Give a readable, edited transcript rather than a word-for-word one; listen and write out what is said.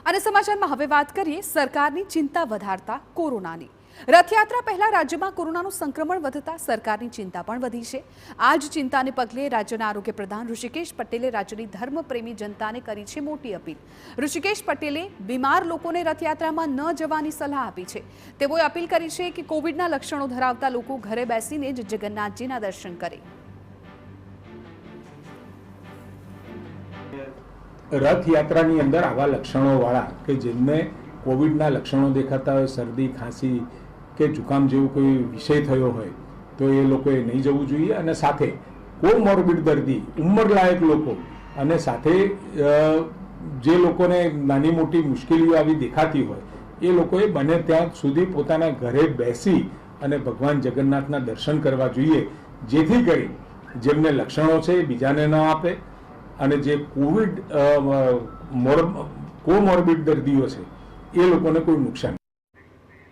અને સમાચારમાં હવે વાત કરીએ સરકારની ચિંતા વધારતા કોરોનાની। રથયાત્રા પહેલા રાજ્યમાં કોરોનાનું સંક્રમણ વધતા સરકારની ચિંતા પણ વધી છે। આ જ ચિંતાને પગલે રાજ્યના આરોગ્ય પ્રધાન ઋષિકેશ પટેલે રાજ્યની ધર્મપ્રેમી જનતાને કરી છે મોટી અપીલ। ઋષિકેશ પટેલે બીમાર લોકોને રથયાત્રામાં ન જવાની સલાહ આપી છે। તેઓએ અપીલ કરી છે કે કોવિડના લક્ષણો ધરાવતા લોકો ઘરે બેસીને જ જગન્નાથજીના દર્શન કરે। રથયાત્રાની અંદર આવા લક્ષણોવાળા કે જેમને કોવિડના લક્ષણો દેખાતા હોય, શરદી, ખાંસી કે જુકામ જેવો કોઈ વિષય થયો હોય તો એ લોકોએ નહીં જવું જોઈએ। અને સાથે કોમોર્બિડ દર્દી, ઉંમરલાયક લોકો અને સાથે જે લોકોને નાની મોટી મુશ્કેલીઓ આવી દેખાતી હોય એ લોકોએ બને ત્યાં સુધી પોતાના ઘરે બેસી અને ભગવાન જગન્નાથના દર્શન કરવા જોઈએ, જેથી કરી જેમને લક્ષણો છે એ બીજાને ન આપે અને જે કોવિડ કોમોર્બિડ દર્દીઓ છે એ લોકોને કોઈ નુકસાન